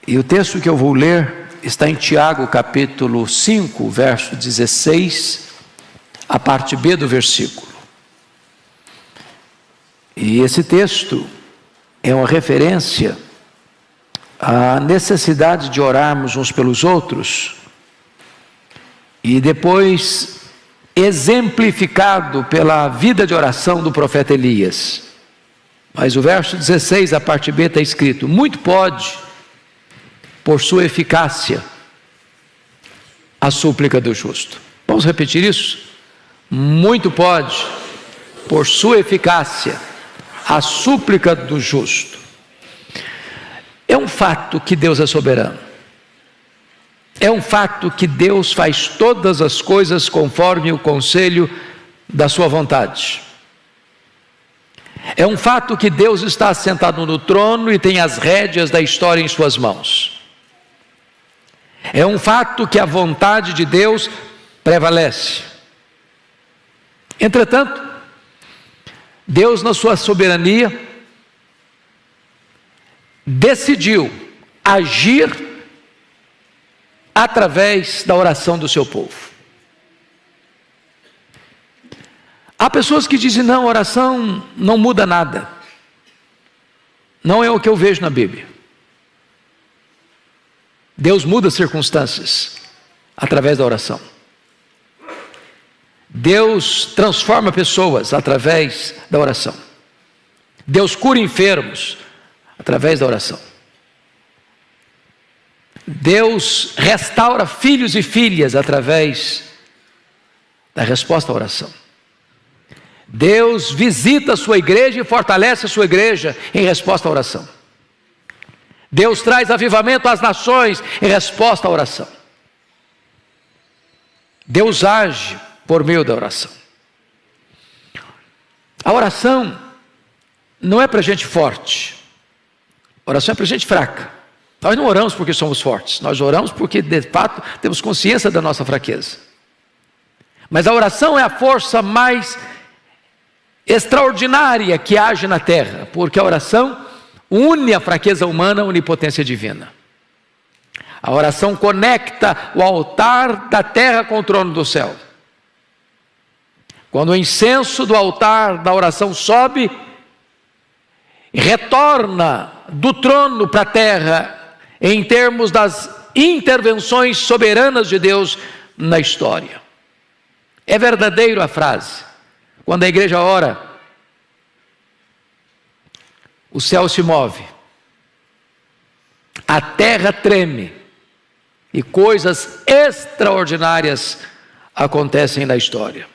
E o texto que eu vou ler está em Tiago, capítulo 5, verso 16, a parte B do versículo. E esse texto é uma referência à necessidade de orarmos uns pelos outros, e depois exemplificado pela vida de oração do profeta Elias. Mas o verso 16, a parte B, está escrito: muito pode, por sua eficácia, a súplica do justo. Vamos repetir isso? Muito pode, por sua eficácia, a súplica do justo. É um fato que Deus é soberano. É um fato que Deus faz todas as coisas conforme o conselho da sua vontade. É um fato que Deus está assentado no trono e tem as rédeas da história em suas mãos. É um fato que a vontade de Deus prevalece. Entretanto, Deus, na sua soberania, decidiu agir através da oração do seu povo. Há pessoas que dizem: não, oração não muda nada. Não é o que eu vejo na Bíblia. Deus muda circunstâncias através da oração. Deus transforma pessoas através da oração. Deus cura enfermos através da oração. Deus restaura filhos e filhas através da resposta à oração. Deus visita a sua igreja e fortalece a sua igreja em resposta à oração. Deus traz avivamento às nações em resposta à oração. Deus age por meio da oração. A oração não é para gente forte. A oração é para gente fraca. Nós não oramos porque somos fortes, nós oramos porque de fato temos consciência da nossa fraqueza. Mas a oração é a força mais extraordinária que age na terra, porque a oração une a fraqueza humana à onipotência divina. A oração conecta o altar da terra com o trono do céu. Quando o incenso do altar da oração sobe, retorna do trono para a terra, em termos das intervenções soberanas de Deus na história. É verdadeiro a frase: quando a igreja ora, o céu se move, a terra treme, e coisas extraordinárias acontecem na história.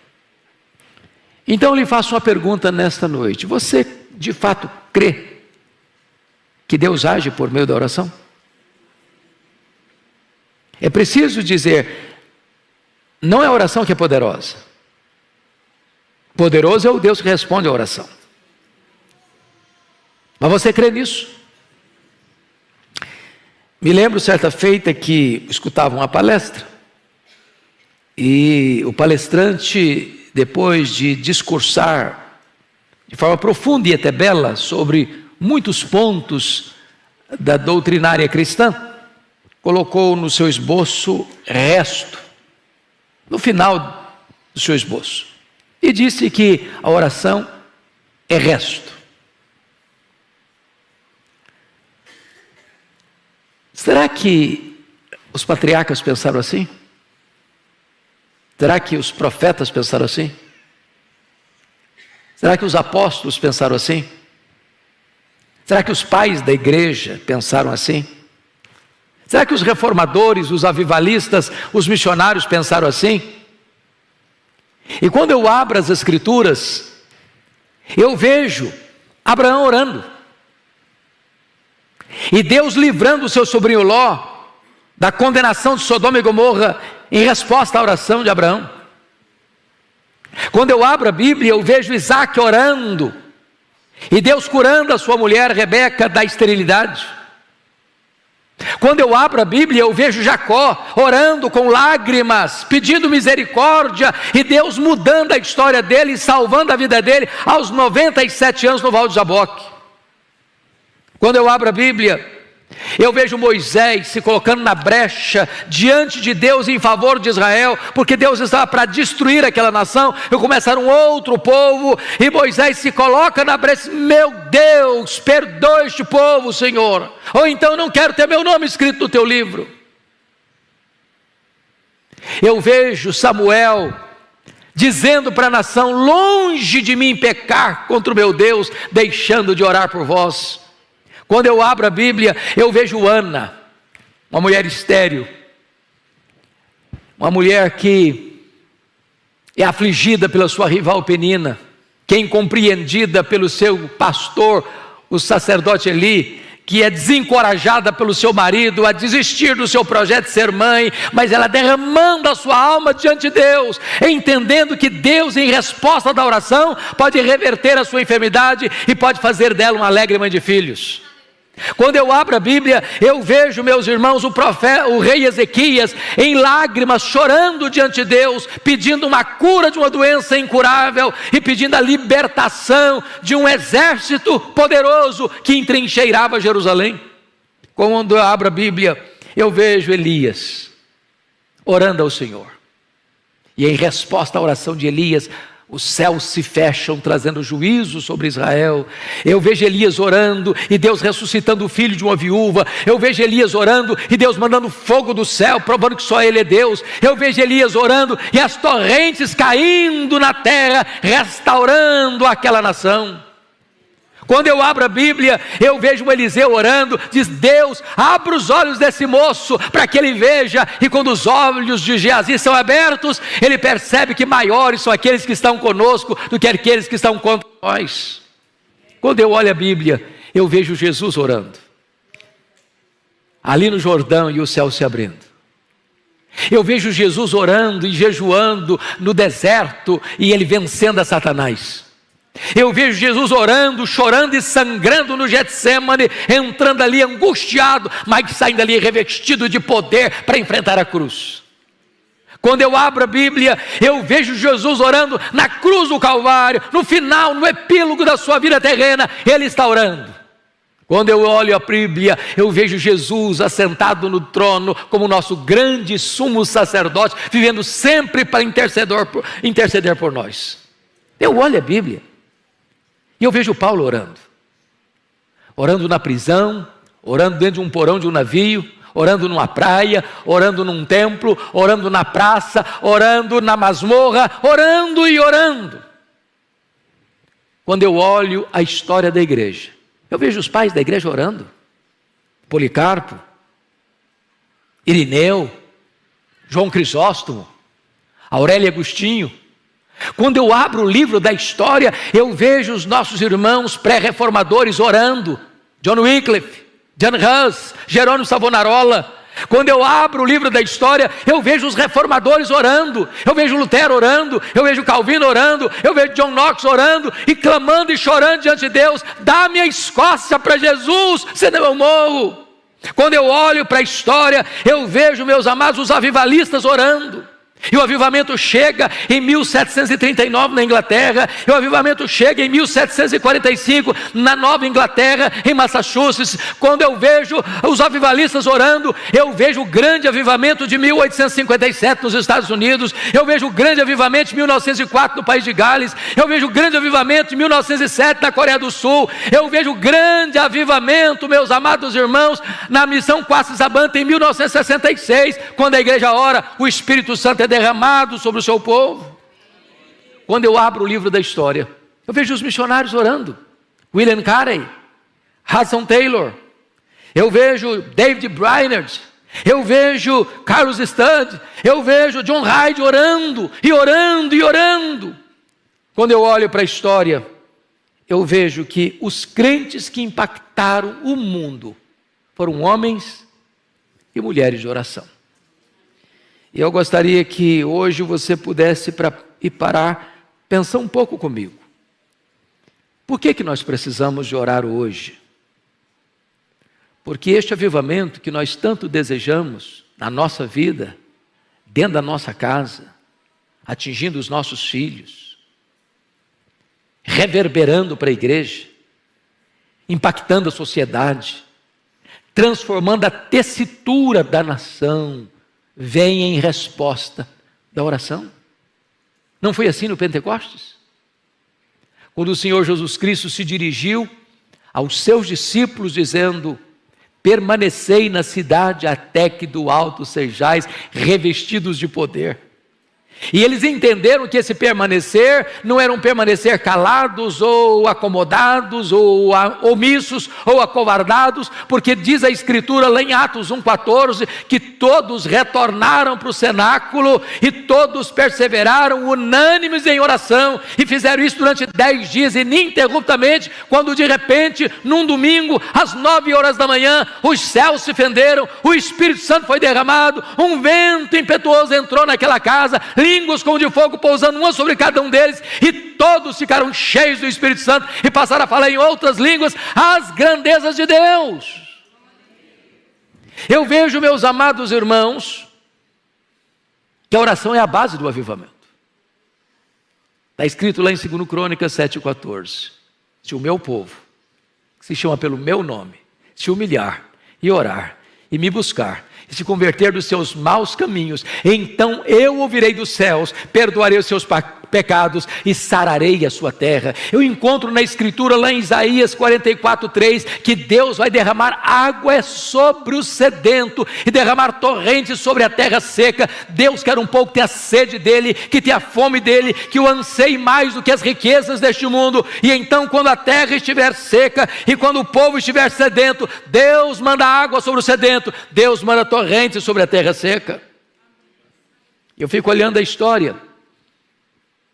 Então eu lhe faço uma pergunta nesta noite: você de fato crê que Deus age por meio da oração? É preciso dizer, não é a oração que é poderosa. Poderoso é o Deus que responde à oração. Mas você crê nisso? Me lembro certa feita que escutava uma palestra, e o palestrante, depois de discursar de forma profunda e até bela sobre muitos pontos da doutrinária cristã, colocou no seu esboço resto, no final do seu esboço, e disse que a oração é resto. Será que os patriarcas pensaram assim? Será que os profetas pensaram assim? Será que os apóstolos pensaram assim? Será que os pais da igreja pensaram assim? Será que os reformadores, os avivalistas, os missionários pensaram assim? E quando eu abro as Escrituras, eu vejo Abraão orando, e Deus livrando o seu sobrinho Ló da condenação de Sodoma e Gomorra em resposta à oração de Abraão. Quando eu abro a Bíblia, eu vejo Isaac orando, e Deus curando a sua mulher Rebeca da esterilidade. Quando eu abro a Bíblia, eu vejo Jacó orando com lágrimas, pedindo misericórdia, e Deus mudando a história dele e salvando a vida dele aos 97 anos no Val de Jaboque. Quando eu abro a Bíblia, Eu vejo Moisés se colocando na brecha diante de Deus em favor de Israel, porque Deus estava para destruir aquela nação e começar um outro povo, e Moisés se coloca na brecha: meu Deus, perdoa este povo, Senhor, ou então não quero ter meu nome escrito no teu livro. Eu vejo Samuel dizendo para a nação: longe de mim pecar contra o meu Deus, deixando de orar por vós. Quando eu abro a Bíblia, eu vejo Ana, uma mulher estéril, uma mulher que é afligida pela sua rival Penina, que é incompreendida pelo seu pastor, o sacerdote Eli, que é desencorajada pelo seu marido a desistir do seu projeto de ser mãe, mas ela derramando a sua alma diante de Deus, entendendo que Deus, em resposta da oração, pode reverter a sua enfermidade e pode fazer dela uma alegre mãe de filhos. Quando eu abro a Bíblia, eu vejo, meus irmãos, o rei Ezequias em lágrimas, chorando diante de Deus, pedindo uma cura de uma doença incurável e pedindo a libertação de um exército poderoso que entrincheirava Jerusalém. Quando eu abro a Bíblia, eu vejo Elias orando ao Senhor, e em resposta à oração de Elias, os céus se fecham, trazendo juízo sobre Israel. Eu vejo Elias orando e Deus ressuscitando o filho de uma viúva. Eu vejo Elias orando e Deus mandando fogo do céu, provando que só Ele é Deus. Eu vejo Elias orando e as torrentes caindo na terra, restaurando aquela nação. Quando eu abro a Bíblia, eu vejo um Eliseu orando, diz: Deus, abra os olhos desse moço, para que ele veja, e quando os olhos de Geazi são abertos, ele percebe que maiores são aqueles que estão conosco, do que aqueles que estão contra nós. Quando eu olho a Bíblia, eu vejo Jesus orando, ali no Jordão, e o céu se abrindo. Eu vejo Jesus orando e jejuando no deserto, e ele vencendo a Satanás. Eu vejo Jesus orando, chorando e sangrando no Getsemane, entrando ali angustiado, mas saindo ali revestido de poder para enfrentar a cruz. Quando eu abro a Bíblia, eu vejo Jesus orando na cruz do Calvário, no final, no epílogo da sua vida terrena, ele está orando. Quando eu olho a Bíblia, eu vejo Jesus assentado no trono como nosso grande sumo sacerdote, vivendo sempre para interceder por nós. Eu olho a Bíblia e eu vejo Paulo orando na prisão, orando dentro de um porão de um navio, orando numa praia, orando num templo, orando na praça, orando na masmorra, orando e orando. Quando eu olho a história da igreja, eu vejo os pais da igreja orando: Policarpo, Irineu, João Crisóstomo, Aurélio Agostinho. Quando eu abro o livro da história, eu vejo os nossos irmãos pré-reformadores orando: John Wycliffe, John Hus, Jerônimo Savonarola. Quando eu abro o livro da história, eu vejo os reformadores orando, eu vejo Lutero orando, eu vejo Calvino orando, eu vejo John Knox orando e clamando e chorando diante de Deus: dá-me a Escócia para Jesus, senão eu morro. Quando eu olho para a história, eu vejo, meus amados, os avivalistas orando. E o avivamento chega em 1739 na Inglaterra, e o avivamento chega em 1745 na Nova Inglaterra, em Massachusetts. Quando eu vejo os avivalistas orando, eu vejo o grande avivamento de 1857 nos Estados Unidos, eu vejo o grande avivamento de 1904 no país de Gales, eu vejo o grande avivamento de 1907 na Coreia do Sul, eu vejo o grande avivamento, meus amados irmãos, na missão Quatsabanta em 1966, quando a igreja ora, o Espírito Santo é derramado sobre o seu povo. Quando eu abro o livro da história, eu vejo os missionários orando: William Carey, Hudson Taylor, eu vejo David Brainerd, eu vejo Carlos Studd, eu vejo John Hyde orando, e orando, e orando. Quando eu olho para a história, eu vejo que os crentes que impactaram o mundo foram homens e mulheres de oração. E eu gostaria que hoje você pudesse parar, pensar um pouco comigo. Por que nós precisamos de orar hoje? Porque este avivamento que nós tanto desejamos na nossa vida, dentro da nossa casa, atingindo os nossos filhos, reverberando para a igreja, impactando a sociedade, transformando a tessitura da nação, vem em resposta da oração. Não foi assim no Pentecostes? Quando o Senhor Jesus Cristo se dirigiu aos seus discípulos dizendo: permanecei na cidade até que do alto sejais revestidos de poder. E eles entenderam que esse permanecer não era um permanecer calados ou acomodados ou omissos ou acovardados, porque diz a Escritura lá em Atos 1,14 que todos retornaram para o cenáculo e todos perseveraram unânimes em oração e fizeram isso durante 10 dias ininterruptamente, quando de repente, num domingo, às 9 horas da manhã, os céus se fenderam, o Espírito Santo foi derramado, um vento impetuoso entrou naquela casa, línguas como de fogo pousando uma sobre cada um deles, e todos ficaram cheios do Espírito Santo e passaram a falar em outras línguas as grandezas de Deus. Eu vejo, meus amados irmãos, que a oração é a base do avivamento. Está escrito lá em 2 Crônicas 7,14: se o meu povo, que se chama pelo meu nome, se humilhar e orar e me buscar e se converter dos seus maus caminhos, então eu ouvirei dos céus, perdoarei os seus pecados e sararei a sua terra. Eu encontro na Escritura lá em Isaías 44,3 que Deus vai derramar água sobre o sedento e derramar torrentes sobre a terra seca. Deus quer um povo que tenha sede dele, que tenha fome dele, que o anseie mais do que as riquezas deste mundo. E então, quando a terra estiver seca e quando o povo estiver sedento, Deus manda água sobre o sedento, Deus manda torrentes sobre a terra seca. Eu fico olhando a história,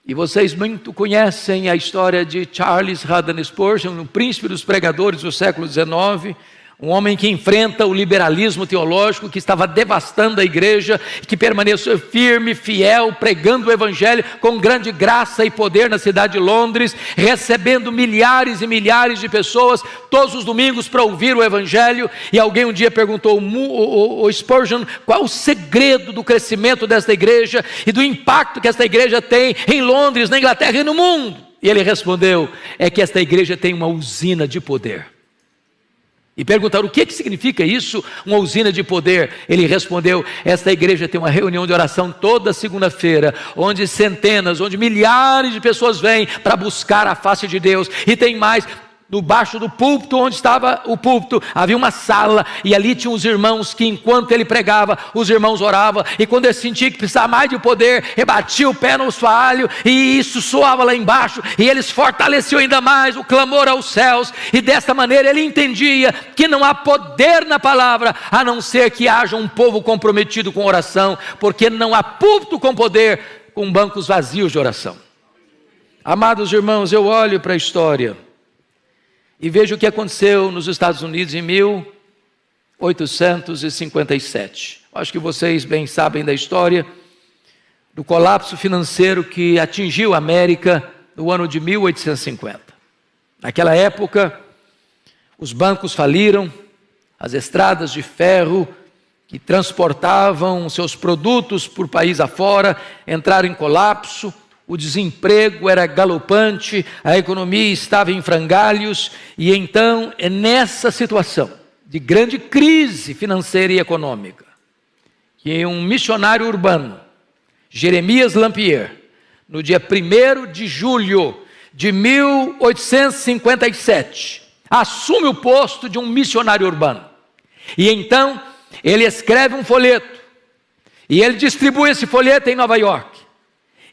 e vocês muito conhecem a história de Charles Haddon Spurgeon, o príncipe dos pregadores do século XIX, um homem que enfrenta o liberalismo teológico que estava devastando a igreja, que permaneceu firme, fiel, pregando o evangelho com grande graça e poder na cidade de Londres, recebendo milhares e milhares de pessoas todos os domingos para ouvir o evangelho. E alguém um dia perguntou o Spurgeon qual o segredo do crescimento desta igreja e do impacto que esta igreja tem em Londres, na Inglaterra e no mundo. E ele respondeu: é que esta igreja tem uma usina de poder. E perguntaram: o que significa isso, uma usina de poder? Ele respondeu: esta igreja tem uma reunião de oração toda segunda-feira, onde centenas, onde milhares de pessoas vêm para buscar a face de Deus. E tem mais, no baixo do púlpito, onde estava o púlpito, havia uma sala, e ali tinham os irmãos que enquanto ele pregava, os irmãos oravam, e quando ele sentia que precisava mais de poder, ele batia o pé no assoalho, e isso soava lá embaixo, e eles fortaleciam ainda mais o clamor aos céus, e desta maneira ele entendia que não há poder na palavra, a não ser que haja um povo comprometido com oração, porque não há púlpito com poder, com bancos vazios de oração. Amados irmãos, eu olho para a história e vejo o que aconteceu nos Estados Unidos em 1857. Acho que vocês bem sabem da história do colapso financeiro que atingiu a América no ano de 1850. Naquela época, os bancos faliram, as estradas de ferro que transportavam seus produtos por país afora entraram em colapso. O desemprego era galopante, a economia estava em frangalhos, e então é nessa situação de grande crise financeira e econômica que um missionário urbano, Jeremias Lampier, no dia 1º de julho de 1857, assume o posto de um missionário urbano. E então ele escreve um folheto, e ele distribui esse folheto em Nova York.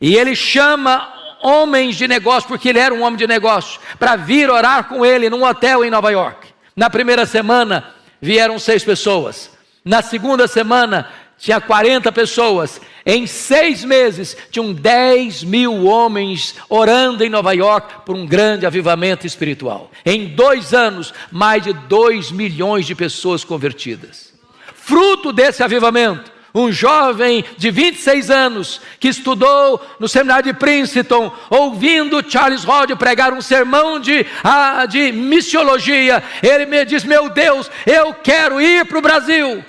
E ele chama homens de negócio, porque ele era um homem de negócio, para vir orar com ele num hotel em Nova York. Na primeira semana vieram 6 pessoas. Na segunda semana tinha 40 pessoas. Em 6 meses tinham 10.000 homens orando em Nova York por um grande avivamento espiritual. Em 2 anos, mais de 2 milhões de pessoas convertidas. Fruto desse avivamento, um jovem de 26 anos, que estudou no seminário de Princeton, ouvindo Charles Hodge pregar um sermão de missiologia, ele me diz: meu Deus, eu quero ir para o Brasil,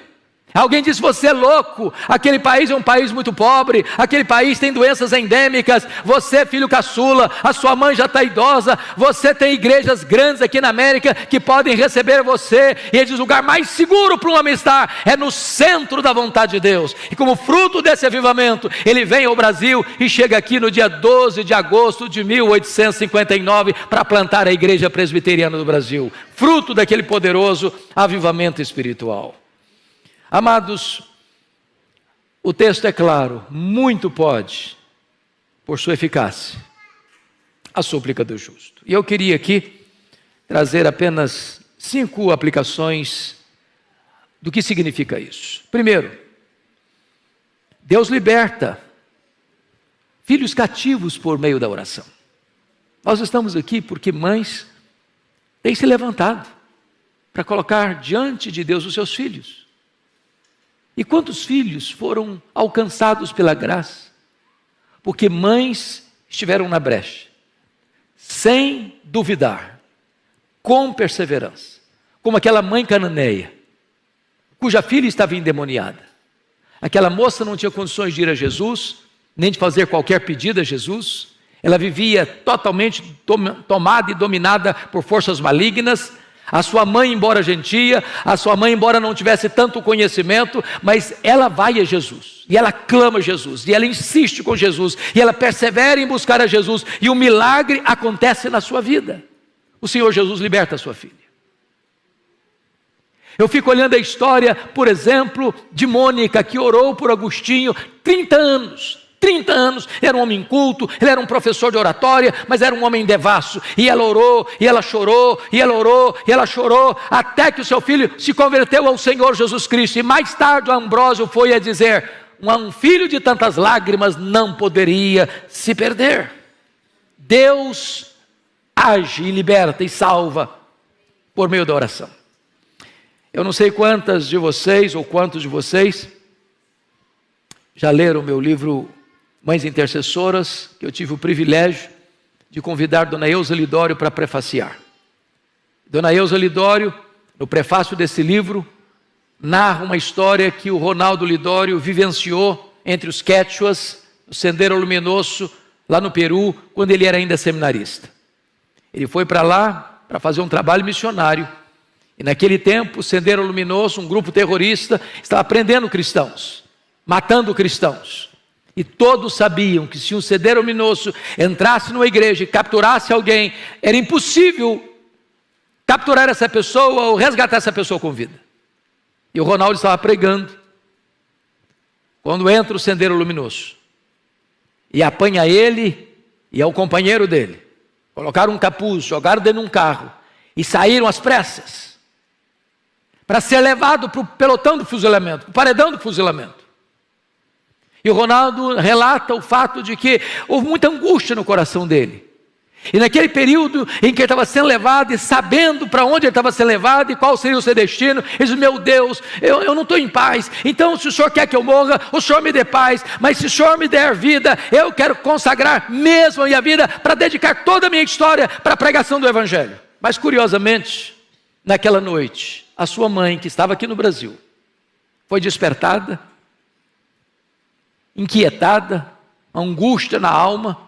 Alguém diz: você é louco, aquele país é um país muito pobre, aquele país tem doenças endêmicas, você é filho caçula, a sua mãe já está idosa, você tem igrejas grandes aqui na América que podem receber você. E ele diz: o lugar mais seguro para um homem estar é no centro da vontade de Deus. E como fruto desse avivamento, ele vem ao Brasil e chega aqui no dia 12 de agosto de 1859 para plantar a Igreja Presbiteriana do Brasil, fruto daquele poderoso avivamento espiritual. Amados, o texto é claro: muito pode, por sua eficácia, a súplica do justo. E eu queria aqui trazer apenas 5 aplicações do que significa isso. Primeiro, Deus liberta filhos cativos por meio da oração. Nós estamos aqui porque mães têm se levantado para colocar diante de Deus os seus filhos. E quantos filhos foram alcançados pela graça? Porque mães estiveram na brecha, sem duvidar, com perseverança, como aquela mãe cananeia, cuja filha estava endemoniada. Aquela moça não tinha condições de ir a Jesus, nem de fazer qualquer pedido a Jesus. Ela vivia totalmente tomada e dominada por forças malignas. A sua mãe, embora gentia, a sua mãe, embora não tivesse tanto conhecimento, mas ela vai a Jesus, e ela clama a Jesus, e ela insiste com Jesus, e ela persevera em buscar a Jesus, e o milagre acontece na sua vida. O Senhor Jesus liberta a sua filha. Eu fico olhando a história, por exemplo, de Mônica, que orou por Agostinho 30 anos, era um homem culto, ele era um professor de oratória, mas era um homem devasso, e ela orou, e ela chorou, e ela orou, e ela chorou, até que o seu filho se converteu ao Senhor Jesus Cristo. E mais tarde o Ambrósio foi a dizer: um filho de tantas lágrimas não poderia se perder. Deus age e liberta e salva por meio da oração. Eu não sei quantas de vocês, ou quantos de vocês já leram o meu livro Mães Intercessoras, que eu tive o privilégio de convidar Dona Eusa Lidório para prefaciar. Dona Eusa Lidório, no prefácio desse livro, narra uma história que o Ronaldo Lidório vivenciou entre os quechuas, no Sendero Luminoso, lá no Peru, quando ele era ainda seminarista. Ele foi para lá para fazer um trabalho missionário, e naquele tempo o Sendero Luminoso, um grupo terrorista, estava prendendo cristãos, matando cristãos. E todos sabiam que se um Sendero Luminoso entrasse numa igreja e capturasse alguém, era impossível capturar essa pessoa ou resgatar essa pessoa com vida. E o Ronaldo estava pregando, quando entra o Sendero Luminoso, e apanha ele e é o companheiro dele. Colocaram um capuz, jogaram dentro de um carro e saíram às pressas para ser levado para o pelotão do fuzilamento, para o paredão do fuzilamento. E o Ronaldo relata o fato de que houve muita angústia no coração dele. E naquele período em que ele estava sendo levado, e sabendo para onde ele estava sendo levado e qual seria o seu destino, ele disse: meu Deus, eu não estou em paz. Então, se o Senhor quer que eu morra, o Senhor me dê paz. Mas se o Senhor me der vida, eu quero consagrar mesmo a minha vida para dedicar toda a minha história para a pregação do Evangelho. Mas curiosamente, naquela noite, a sua mãe, que estava aqui no Brasil, foi despertada, inquietada, angústia na alma,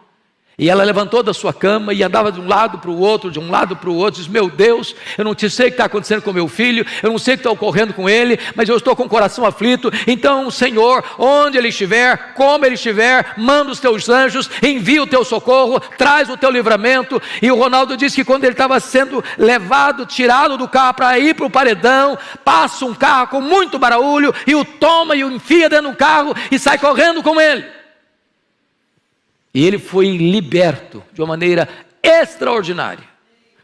e ela levantou da sua cama e andava de um lado para o outro, diz: meu Deus, eu não sei o que está acontecendo com meu filho, eu não sei o que está ocorrendo com ele, mas eu estou com o coração aflito. Então, Senhor, onde ele estiver, como ele estiver, manda os teus anjos, envia o teu socorro, traz o teu livramento. E o Ronaldo disse que quando ele estava sendo levado, tirado do carro para ir para o paredão, passa um carro com muito barulho e o toma e o enfia dentro do carro e sai correndo com ele. E ele foi liberto de uma maneira extraordinária,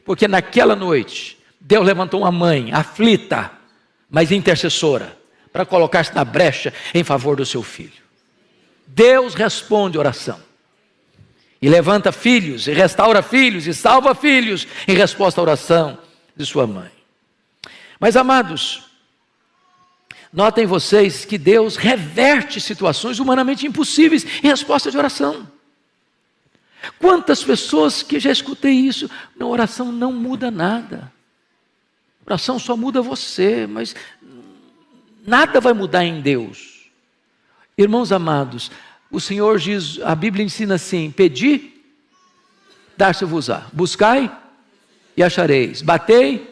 porque naquela noite Deus levantou uma mãe aflita, mas intercessora, para colocar-se na brecha em favor do seu filho. Deus responde oração, e levanta filhos, e restaura filhos, e salva filhos, em resposta à oração de sua mãe. Mas amados, notem vocês que Deus reverte situações humanamente impossíveis em resposta de oração. Quantas pessoas que já escutei isso: na oração não muda nada, oração só muda você, mas Nada vai mudar em Deus. Irmãos amados, o Senhor diz, a Bíblia ensina assim: pedi, dar-se-vos-á, buscai e achareis, batei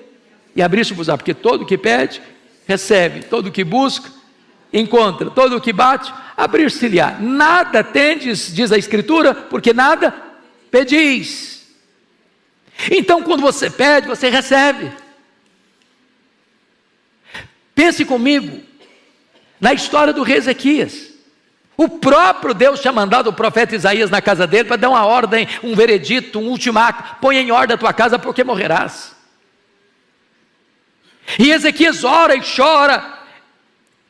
e abrir-se-vos-á, porque todo que pede, recebe, todo que busca, encontra, todo que bate, abrir-se-lhe-á. Nada tendes, diz a Escritura, porque nada pedis. Então quando você pede, você recebe. Pense comigo na história do rei Ezequias. O próprio Deus tinha mandado o profeta Isaías na casa dele para dar uma ordem, um veredito, um ultimato: põe em ordem a tua casa porque morrerás. E Ezequias ora e chora,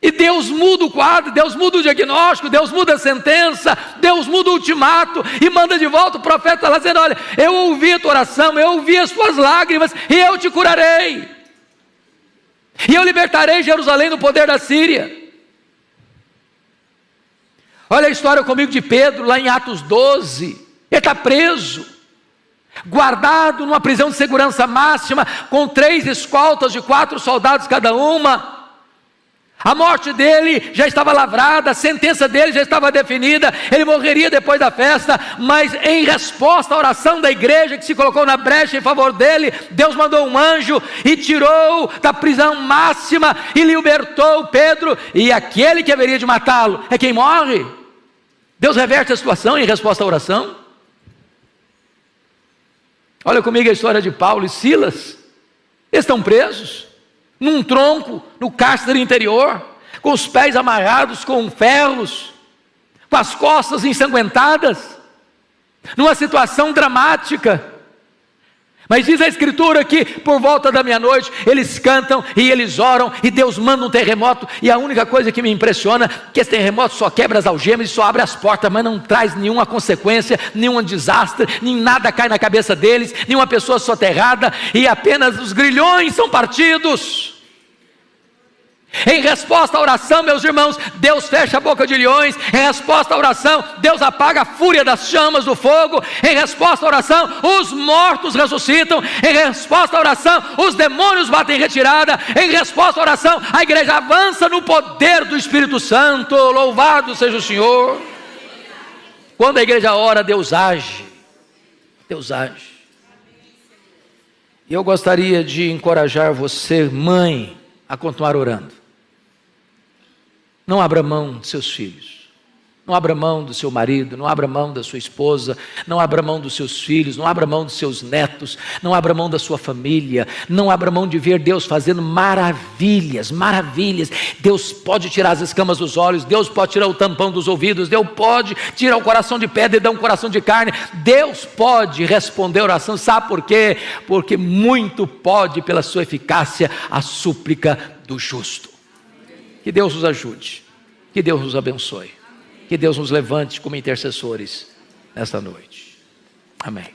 e Deus muda o quadro, Deus muda o diagnóstico, Deus muda a sentença, Deus muda o ultimato, e manda de volta o profeta lá dizendo: olha, eu ouvi a tua oração, eu ouvi as tuas lágrimas, e eu te curarei, e eu libertarei Jerusalém do poder da Síria. Olha a história comigo de Pedro, lá em Atos 12, ele está preso, guardado numa prisão de segurança máxima, com 3 escoltas de 4 soldados cada uma. A morte dele já estava lavrada, a sentença dele já estava definida, ele morreria depois da festa, mas em resposta à oração da igreja que se colocou na brecha em favor dele, Deus mandou um anjo e tirou da prisão máxima e libertou Pedro, e aquele que haveria de matá-lo é quem morre. Deus reverte a situação em resposta à oração. Olha comigo a história de Paulo e Silas. Eles estão presos num tronco, no cárcere interior, com os pés amarrados com ferros, com as costas ensanguentadas, numa situação dramática. Mas diz a Escritura que por volta da meia-noite eles cantam e eles oram, e Deus manda um terremoto, e a única coisa que me impressiona é que esse terremoto só quebra as algemas e só abre as portas, mas não traz nenhuma consequência, nenhum desastre, nem nada cai na cabeça deles, nenhuma pessoa soterrada, e apenas os grilhões são partidos. Em resposta à oração, meus irmãos, Deus fecha a boca de leões. Em resposta à oração, Deus apaga a fúria das chamas do fogo. Em resposta à oração, os mortos ressuscitam. Em resposta à oração, os demônios batem em retirada. Em resposta à oração, a igreja avança no poder do Espírito Santo. Louvado seja o Senhor. Quando a igreja ora, Deus age. Deus age. E eu gostaria de encorajar você, mãe, a continuar orando. Não abra mão de seus filhos, não abra mão do seu marido, não abra mão da sua esposa, não abra mão dos seus filhos, não abra mão dos seus netos, não abra mão da sua família, não abra mão de ver Deus fazendo maravilhas, maravilhas. Deus pode tirar as escamas dos olhos, Deus pode tirar o tampão dos ouvidos, Deus pode tirar o coração de pedra e dar um coração de carne, Deus pode responder a oração. Sabe por quê? Porque muito pode, pela sua eficácia, a súplica do justo. Que Deus nos ajude, que Deus nos abençoe, que Deus nos levante como intercessores nesta noite. Amém.